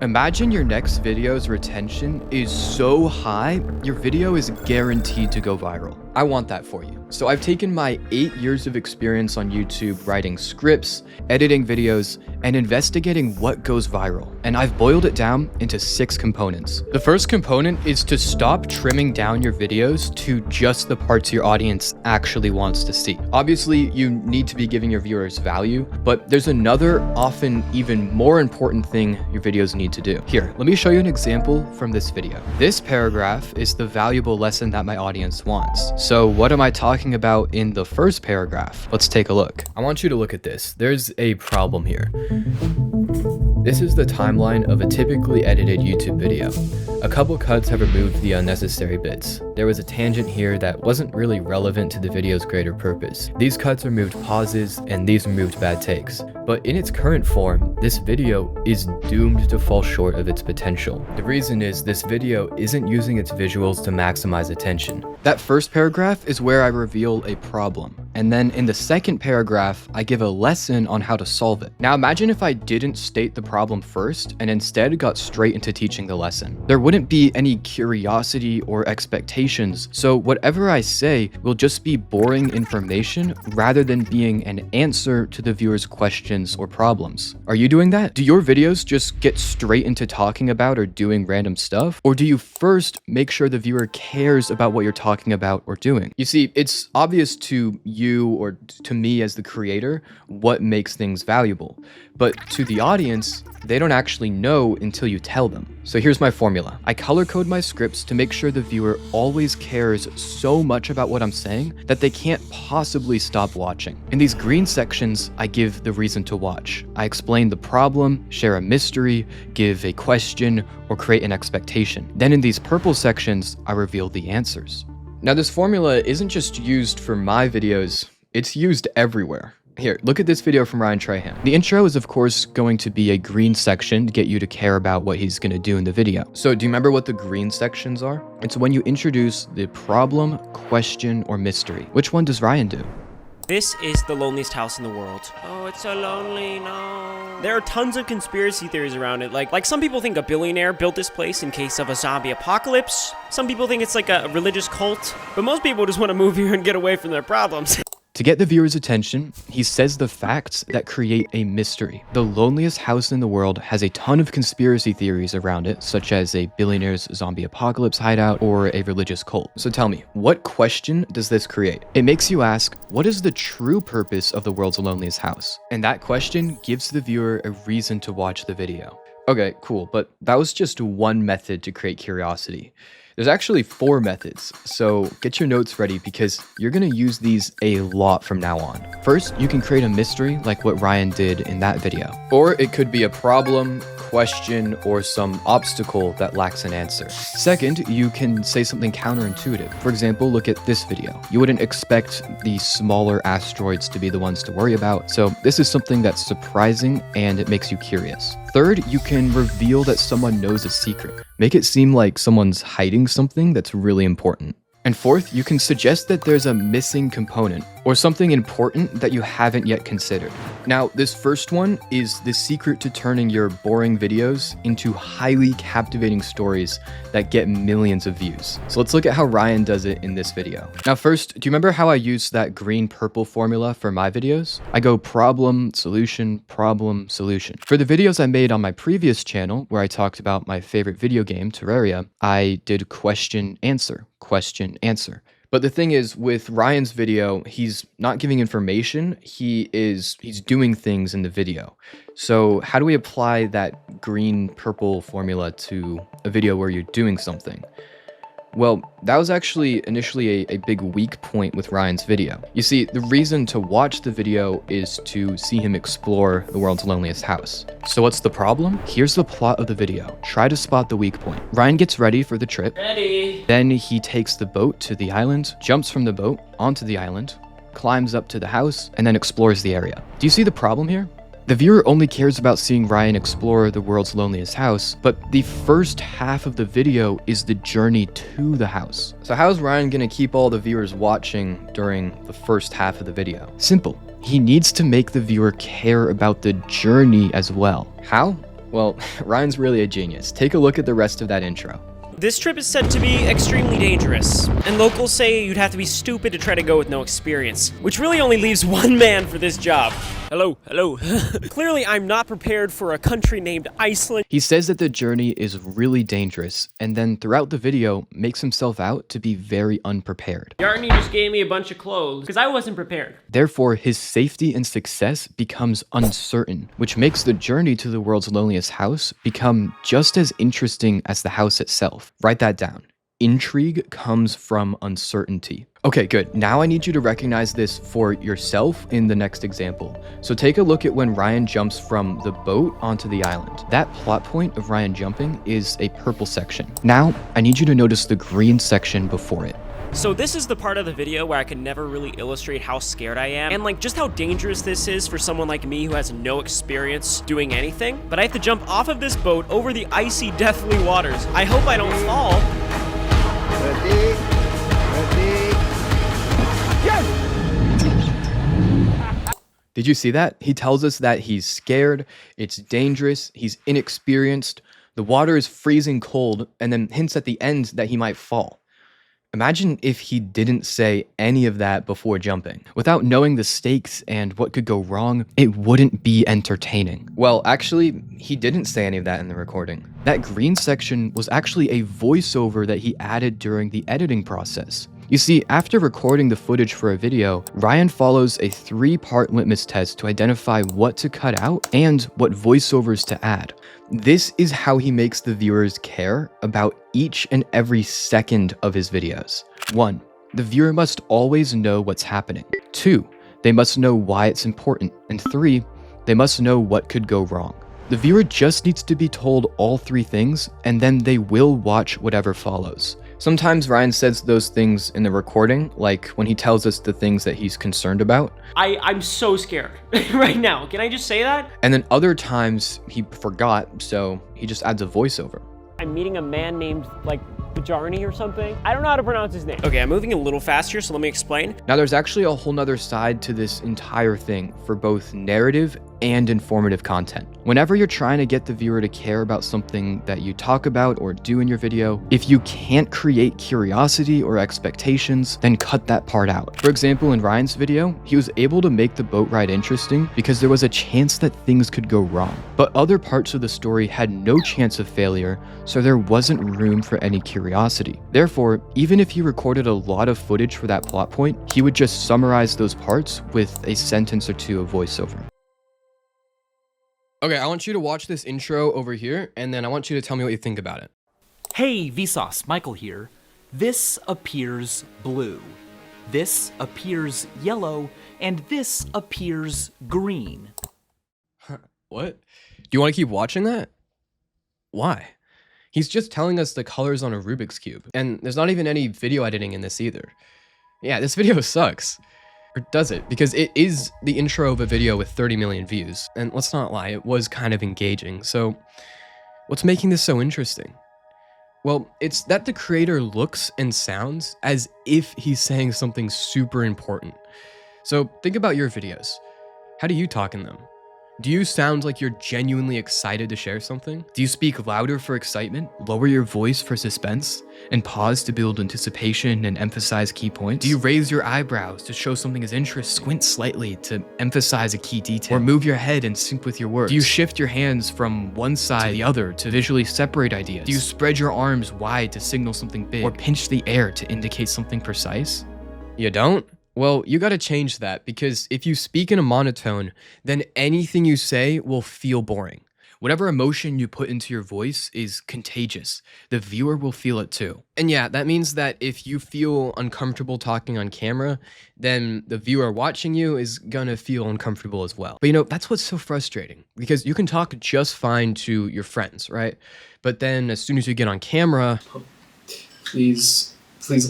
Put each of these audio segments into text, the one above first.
Imagine your next video's retention is so high, your video is guaranteed to go viral. I want that for you. So I've taken my 8 years of experience on YouTube writing scripts, editing videos, and investigating what goes viral. And I've boiled it down into 6 components. The first component is to stop trimming down your videos to just the parts your audience actually wants to see. Obviously, you need to be giving your viewers value, but there's another, often even more important thing your videos need to do. Here, let me show you an example from this video. This paragraph is the valuable lesson that my audience wants. So what am I talking about in the first paragraph? Let's take a look. I want you to look at this. There's a problem here. This is the timeline of a typically edited YouTube video. A couple cuts have removed the unnecessary bits. There was a tangent here that wasn't really relevant to the video's greater purpose. These cuts removed pauses, and these removed bad takes. But in its current form, this video is doomed to fall short of its potential. The reason is this video isn't using its visuals to maximize attention. That first paragraph is where I reveal a problem. And then in the second paragraph, I give a lesson on how to solve it. Now imagine if I didn't state the problem first and instead got straight into teaching the lesson. There wouldn't be any curiosity or expectations, so whatever I say will just be boring information rather than being an answer to the viewer's questions or problems. Are you doing that? Do your videos just get straight into talking about or doing random stuff? Or do you first make sure the viewer cares about what you're talking about or doing? You see, it's obvious to you or to me as the creator what makes things valuable, but to the audience, they don't actually know until you tell them. So here's my formula. I color code my scripts to make sure the viewer always cares so much about what I'm saying that they can't possibly stop watching. In these green sections, I give the reason to watch. I explain the problem, share a mystery, give a question, or create an expectation. Then in these purple sections, I reveal the answers. Now this formula isn't just used for my videos, it's used everywhere. Here, look at this video from Ryan Trahan. The intro is of course going to be a green section to get you to care about what he's going to do in the video. So do you remember what the green sections are? It's when you introduce the problem, question, or mystery. Which one does Ryan do? This is the loneliest house in the world. Oh, it's so lonely, no. There are tons of conspiracy theories around it. Like some people think a billionaire built this place in case of a zombie apocalypse. Some people think it's like a religious cult. But most people just want to move here and get away from their problems. To get the viewer's attention, he says the facts that create a mystery. The loneliest house in the world has a ton of conspiracy theories around it, such as a billionaire's zombie apocalypse hideout or a religious cult. So tell me, what question does this create? It makes you ask, what is the true purpose of the world's loneliest house? And that question gives the viewer a reason to watch the video. Okay, cool, but that was just one method to create curiosity. There's actually 4 methods, so get your notes ready because you're gonna use these a lot from now on. First, you can create a mystery like what Ryan did in that video. Or it could be a problem, question, or some obstacle that lacks an answer. Second, you can say something counterintuitive. For example, look at this video. You wouldn't expect the smaller asteroids to be the ones to worry about, so this is something that's surprising and it makes you curious. Third, you can reveal that someone knows a secret. Make it seem like someone's hiding something that's really important. And fourth, you can suggest that there's a missing component or something important that you haven't yet considered. Now, this first one is the secret to turning your boring videos into highly captivating stories that get millions of views. So let's look at how Ryan does it in this video. Now, first, do you remember how I used that green-purple formula for my videos? I go problem, solution, problem, solution. For the videos I made on my previous channel, where I talked about my favorite video game, Terraria, I did question, answer, question, answer. But the thing is, with Ryan's video, he's not giving information, he's doing things in the video. So how do we apply that green-purple formula to a video where you're doing something? Well, that was actually initially a big weak point with Ryan's video. You see, the reason to watch the video is to see him explore the world's loneliest house. So what's the problem? Here's the plot of the video. Try to spot the weak point. Ryan gets ready for the trip. Ready. Then he takes the boat to the island, jumps from the boat onto the island, climbs up to the house, and then explores the area. Do you see the problem here? The viewer only cares about seeing Ryan explore the world's loneliest house, but the first half of the video is the journey to the house. So how is Ryan gonna keep all the viewers watching during the first half of the video? Simple. He needs to make the viewer care about the journey as well. How? Well, Ryan's really a genius. Take a look at the rest of that intro. This trip is said to be extremely dangerous, and locals say you'd have to be stupid to try to go with no experience, which really only leaves one man for this job. Hello. Clearly, I'm not prepared for a country named Iceland. He says that the journey is really dangerous, and then throughout the video, makes himself out to be very unprepared. Yarny just gave me a bunch of clothes, because I wasn't prepared. Therefore, his safety and success becomes uncertain, which makes the journey to the world's loneliest house become just as interesting as the house itself. Write that down. Intrigue comes from uncertainty. Okay, good. Now I need you to recognize this for yourself in the next example. So take a look at when Ryan jumps from the boat onto the island. That plot point of Ryan jumping is a purple section. Now, I need you to notice the green section before it. So this is the part of the video where I can never really illustrate how scared I am and like just how dangerous this is for someone like me who has no experience doing anything. But I have to jump off of this boat over the icy, deathly waters. I hope I don't fall. Ready? Yes! Did you see that? He tells us that he's scared, it's dangerous, he's inexperienced, the water is freezing cold, and then hints at the end that he might fall. Imagine if he didn't say any of that before jumping. Without knowing the stakes and what could go wrong, it wouldn't be entertaining. Well, actually, he didn't say any of that in the recording. That green section was actually a voiceover that he added during the editing process. You see, after recording the footage for a video, Ryan follows a 3-part litmus test to identify what to cut out and what voiceovers to add. This is how he makes the viewers care about each and every second of his videos. 1. The viewer must always know what's happening. 2. They must know why it's important. And 3. They must know what could go wrong. The viewer just needs to be told all 3 things, and then they will watch whatever follows. Sometimes Ryan says those things in the recording, like when he tells us the things that he's concerned about. I'm so scared right now. Can I just say that? And then other times he forgot, so he just adds a voiceover. I'm meeting a man named, like, Bajarni or something. I don't know how to pronounce his name. Okay, I'm moving a little faster, so let me explain. Now, there's actually a whole nother side to this entire thing for both narrative and informative content. Whenever you're trying to get the viewer to care about something that you talk about or do in your video, if you can't create curiosity or expectations, then cut that part out. For example, in Ryan's video, he was able to make the boat ride interesting because there was a chance that things could go wrong. But other parts of the story had no chance of failure, so there wasn't room for any curiosity. Therefore, even if he recorded a lot of footage for that plot point, he would just summarize those parts with a sentence or 2 of voiceover. Okay, I want you to watch this intro over here, and then I want you to tell me what you think about it. Hey, Vsauce, Michael here. This appears blue. This appears yellow, and this appears green. What? Do you want to keep watching that? Why? He's just telling us the colors on a Rubik's Cube, and there's not even any video editing in this either. Yeah, this video sucks. Or does it? Because it is the intro of a video with 30 million views, and let's not lie, it was kind of engaging. So, what's making this so interesting? Well, it's that the creator looks and sounds as if he's saying something super important. So, think about your videos. How do you talk in them? Do you sound like you're genuinely excited to share something? Do you speak louder for excitement, lower your voice for suspense, and pause to build anticipation and emphasize key points? Do you raise your eyebrows to show something as interest, squint slightly to emphasize a key detail, or move your head in sync with your words? Do you shift your hands from one side to the other to visually separate ideas? Do you spread your arms wide to signal something big, or pinch the air to indicate something precise? You don't? Well, you gotta change that, because if you speak in a monotone, then anything you say will feel boring. Whatever emotion you put into your voice is contagious. The viewer will feel it too. And yeah, that means that if you feel uncomfortable talking on camera, then the viewer watching you is gonna feel uncomfortable as well. But you know, that's what's so frustrating, because you can talk just fine to your friends, right? But then as soon as you get on camera, Please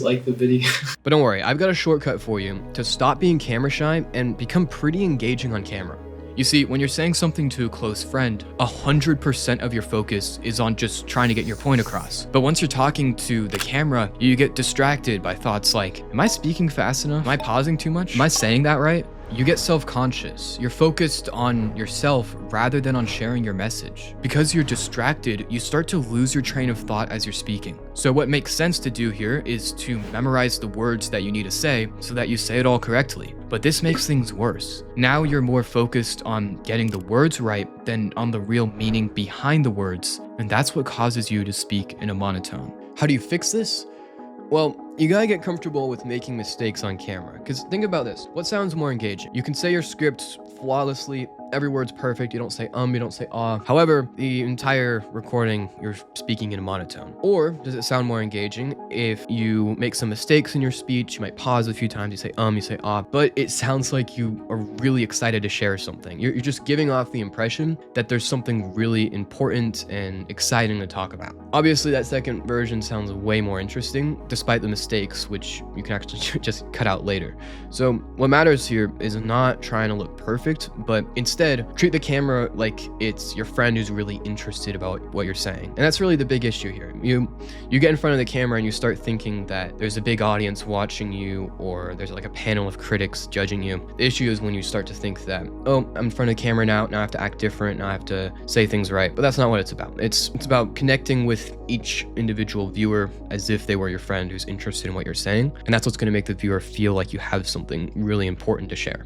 like the video. But don't worry, I've got a shortcut for you to stop being camera shy and become pretty engaging on camera. You see, when you're saying something to a close friend, 100% of your focus is on just trying to get your point across. But once you're talking to the camera, you get distracted by thoughts like, am I speaking fast enough? Am I pausing too much? Am I saying that right? You get self-conscious. You're focused on yourself rather than on sharing your message. Because you're distracted, you start to lose your train of thought as you're speaking. So what makes sense to do here is to memorize the words that you need to say so that you say it all correctly. But this makes things worse. Now you're more focused on getting the words right than on the real meaning behind the words, and that's what causes you to speak in a monotone. How do you fix this? Well, you gotta get comfortable with making mistakes on camera, because think about this. What sounds more engaging? You can say your script flawlessly, every word's perfect, you don't say you don't say ah. However, the entire recording, you're speaking in a monotone. Or does it sound more engaging if you make some mistakes in your speech, you might pause a few times, you say you say ah, but it sounds like you are really excited to share something. You're just giving off the impression that there's something really important and exciting to talk about. Obviously, that second version sounds way more interesting, despite the mistakes, which you can actually just cut out later. So what matters here is not trying to look perfect, but instead treat the camera like it's your friend who's really interested about what you're saying. And that's really the big issue here. You get in front of the camera and you start thinking that there's a big audience watching you, or there's like a panel of critics judging you. The issue is when you start to think that, oh, I'm in front of the camera now I have to act different, now I have to say things right. But that's not what it's about. It's about connecting with each individual viewer as if they were your friend who's interested in what you're saying. And that's what's going to make the viewer feel like you have something really important to share.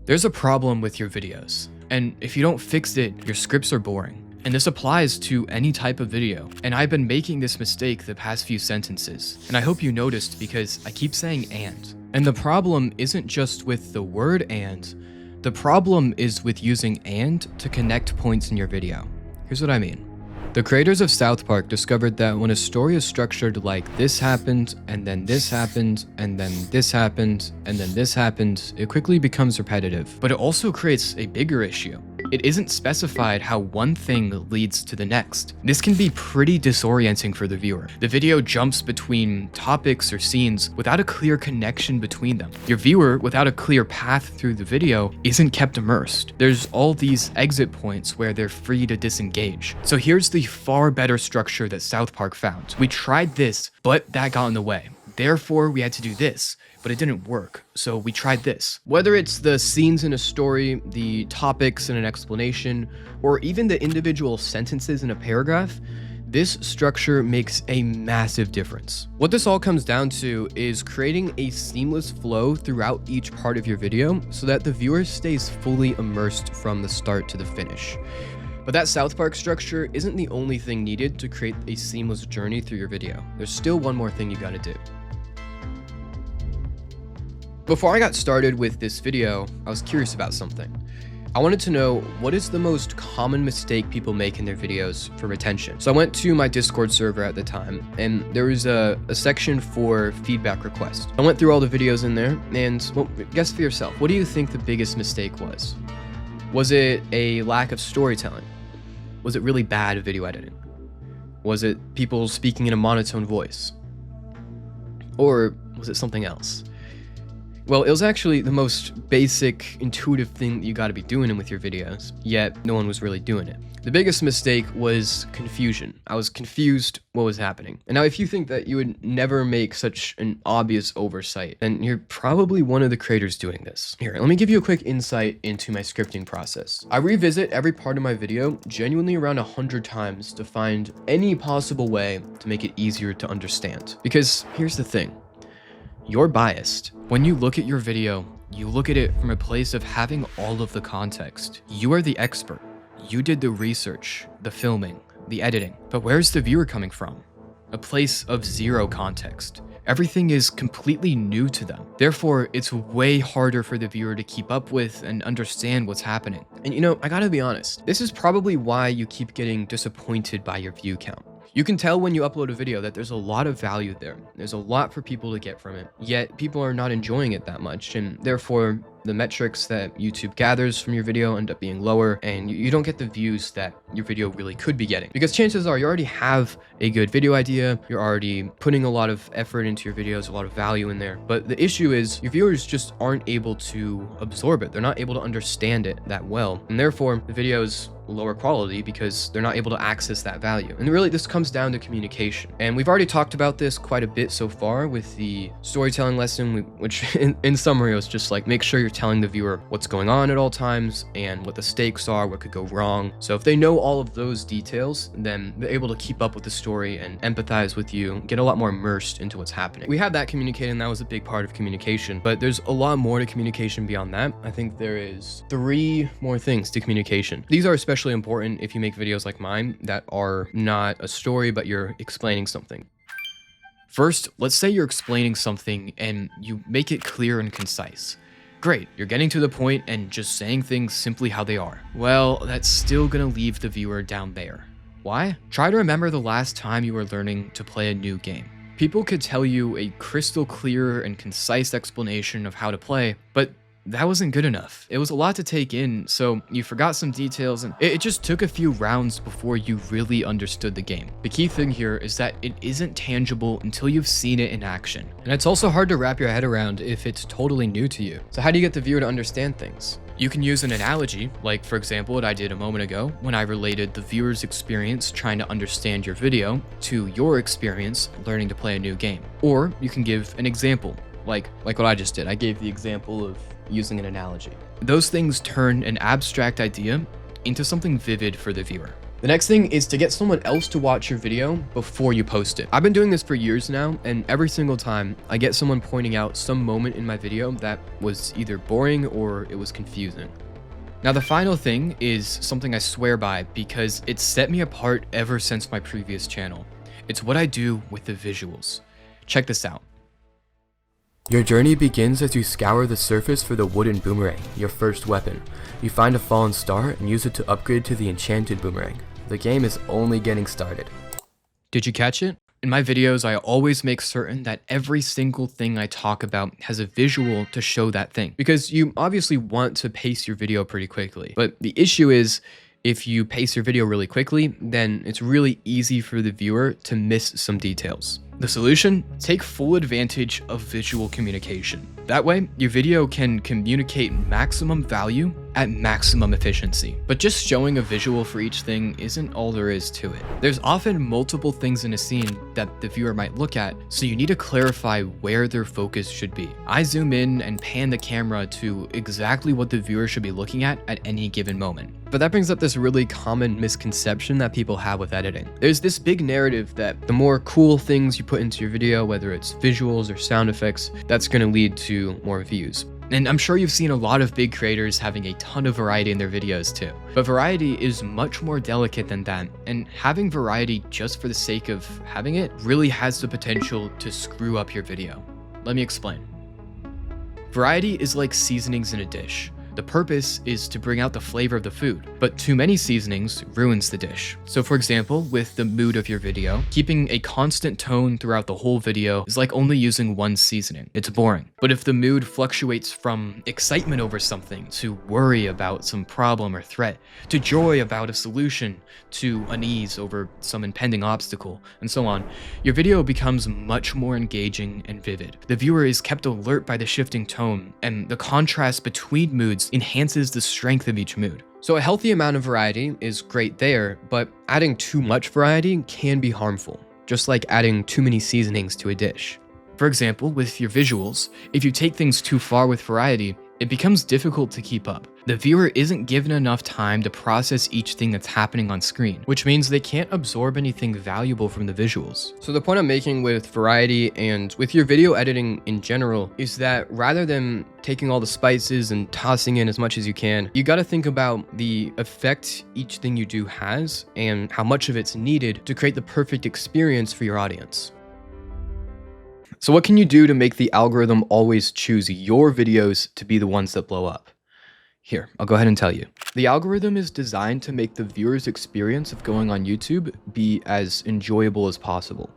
There's a problem with your videos, and if you don't fix it, your scripts are boring. And this applies to any type of video. And I've been making this mistake the past few sentences, and I hope you noticed because I keep saying and. And the problem isn't just with the word and, the problem is with using and to connect points in your video. Here's what I mean. The creators of South Park discovered that when a story is structured like this happened, and then this happened, and then this happened, and then this happened, it quickly becomes repetitive. But it also creates a bigger issue. It isn't specified how one thing leads to the next. This can be pretty disorienting for the viewer. The video jumps between topics or scenes without a clear connection between them. Your viewer, without a clear path through the video, isn't kept immersed. There's all these exit points where they're free to disengage. So here's the far better structure that South Park found. We tried this, but that got in the way. Therefore, we had to do this, but it didn't work, so we tried this. Whether it's the scenes in a story, the topics in an explanation, or even the individual sentences in a paragraph, this structure makes a massive difference. What this all comes down to is creating a seamless flow throughout each part of your video so that the viewer stays fully immersed from the start to the finish. But that South Park structure isn't the only thing needed to create a seamless journey through your video. There's still one more thing you gotta do. Before I got started with this video, I was curious about something. I wanted to know, what is the most common mistake people make in their videos for retention? So I went to my Discord server at the time, and there was a section for feedback requests. I went through all the videos in there, and well, guess for yourself, what do you think the biggest mistake was? Was it a lack of storytelling? Was it really bad video editing? Was it people speaking in a monotone voice? Or was it something else? Well, it was actually the most basic, intuitive thing that you gotta be doing with your videos, yet no one was really doing it. The biggest mistake was confusion. I was confused what was happening. And now if you think that you would never make such an obvious oversight, then you're probably one of the creators doing this. Here, let me give you a quick insight into my scripting process. I revisit every part of my video genuinely around 100 times to find any possible way to make it easier to understand. Because here's the thing. You're biased. When you look at your video, you look at it from a place of having all of the context. You are the expert. You did the research, the filming, the editing. But where's the viewer coming from? A place of zero context. Everything is completely new to them. Therefore, it's way harder for the viewer to keep up with and understand what's happening. And you know, I gotta be honest, this is probably why you keep getting disappointed by your view count. You can tell when you upload a video that there's a lot of value there. There's a lot for people to get from it, yet people are not enjoying it that much, and therefore the metrics that YouTube gathers from your video end up being lower, and you don't get the views that your video really could be getting. Because chances are you already have a good video idea, you're already putting a lot of effort into your videos, a lot of value in there. But the issue is your viewers just aren't able to absorb it. They're not able to understand it that well. And therefore the videos lower quality because they're not able to access that value. And really this comes down to communication. And we've already talked about this quite a bit so far with the storytelling lesson, which in summary was just like, make sure you're telling the viewer what's going on at all times and what the stakes are, what could go wrong. So if they know all of those details, then they're able to keep up with the story and empathize with you, get a lot more immersed into what's happening. We had that communicating, and that was a big part of communication, but there's a lot more to communication beyond that. I think there is 3 more things to communication. These are especially important if you make videos like mine that are not a story, but you're explaining something. First, let's say you're explaining something and you make it clear and concise. Great, you're getting to the point and just saying things simply how they are. Well, that's still gonna leave the viewer down there. Why? Try to remember the last time you were learning to play a new game. People could tell you a crystal clear and concise explanation of how to play, but that wasn't good enough. It was a lot to take in, so you forgot some details, and it just took a few rounds before you really understood the game. The key thing here is that it isn't tangible until you've seen it in action. And it's also hard to wrap your head around if it's totally new to you. So how do you get the viewer to understand things? You can use an analogy, like for example what I did a moment ago when I related the viewer's experience trying to understand your video to your experience learning to play a new game. Or you can give an example, like what I just did. I gave the example of using an analogy. Those things turn an abstract idea into something vivid for the viewer. The next thing is to get someone else to watch your video before you post it. I've been doing this for years now, and every single time I get someone pointing out some moment in my video that was either boring or it was confusing. Now the final thing is something I swear by because it's set me apart ever since my previous channel. It's what I do with the visuals. Check this out. Your journey begins as you scour the surface for the wooden boomerang, your first weapon. You find a fallen star and use it to upgrade to the enchanted boomerang. The game is only getting started. Did you catch it? In my videos, I always make certain that every single thing I talk about has a visual to show that thing. Because you obviously want to pace your video pretty quickly. But the issue is, if you pace your video really quickly, then it's really easy for the viewer to miss some details. The solution? Take full advantage of visual communication. That way, your video can communicate maximum value at maximum efficiency. But just showing a visual for each thing isn't all there is to it. There's often multiple things in a scene that the viewer might look at, so you need to clarify where their focus should be. I zoom in and pan the camera to exactly what the viewer should be looking at any given moment. But that brings up this really common misconception that people have with editing. There's this big narrative that the more cool things you put into your video, whether it's visuals or sound effects, that's going to lead to more views. And I'm sure you've seen a lot of big creators having a ton of variety in their videos too. But variety is much more delicate than that, and having variety just for the sake of having it really has the potential to screw up your video. Let me explain. Variety is like seasonings in a dish. The purpose is to bring out the flavor of the food, but too many seasonings ruins the dish. So for example, with the mood of your video, keeping a constant tone throughout the whole video is like only using one seasoning. It's boring. But if the mood fluctuates from excitement over something, to worry about some problem or threat, to joy about a solution, to unease over some impending obstacle, and so on, your video becomes much more engaging and vivid. The viewer is kept alert by the shifting tone, and the contrast between moods enhances the strength of each mood. So a healthy amount of variety is great there, but adding too much variety can be harmful, just like adding too many seasonings to a dish. For example, with your visuals, if you take things too far with variety, it becomes difficult to keep up. The viewer isn't given enough time to process each thing that's happening on screen, which means they can't absorb anything valuable from the visuals. So the point I'm making with variety and with your video editing in general is that rather than taking all the spices and tossing in as much as you can, you gotta think about the effect each thing you do has and how much of it's needed to create the perfect experience for your audience. So what can you do to make the algorithm always choose your videos to be the ones that blow up? Here, I'll go ahead and tell you. The algorithm is designed to make the viewer's experience of going on YouTube be as enjoyable as possible.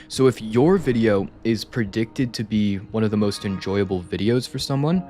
So if your video is predicted to be one of the most enjoyable videos for someone,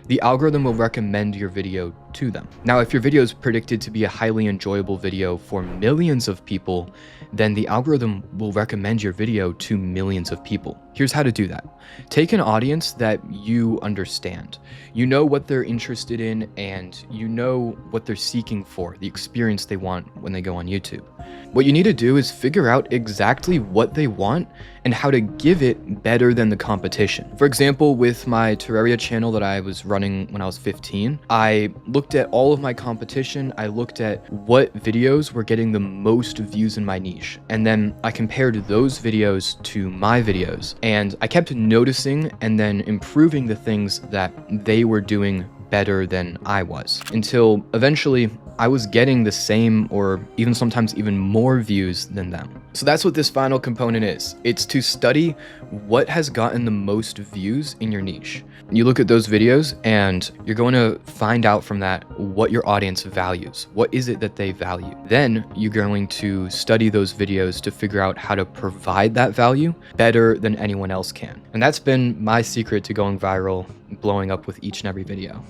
the algorithm will recommend your video to them. Now, if your video is predicted to be a highly enjoyable video for millions of people, then the algorithm will recommend your video to millions of people. Here's how to do that. Take an audience that you understand. You know what they're interested in, and you know what they're seeking for, the experience they want when they go on YouTube. What you need to do is figure out exactly what they want and how to give it better than the competition. For example, with my Terraria channel that I was running when I was 15, I looked at all of my competition. I looked at what videos were getting the most views in my niche. And then I compared those videos to my videos. And I kept noticing and then improving the things that they were doing better than I was, until eventually I was getting the same or even sometimes even more views than them. So that's what this final component is. It's to study what has gotten the most views in your niche. You look at those videos and you're going to find out from that what your audience values. What is it that they value? Then you're going to study those videos to figure out how to provide that value better than anyone else can. And that's been my secret to going viral, blowing up with each and every video.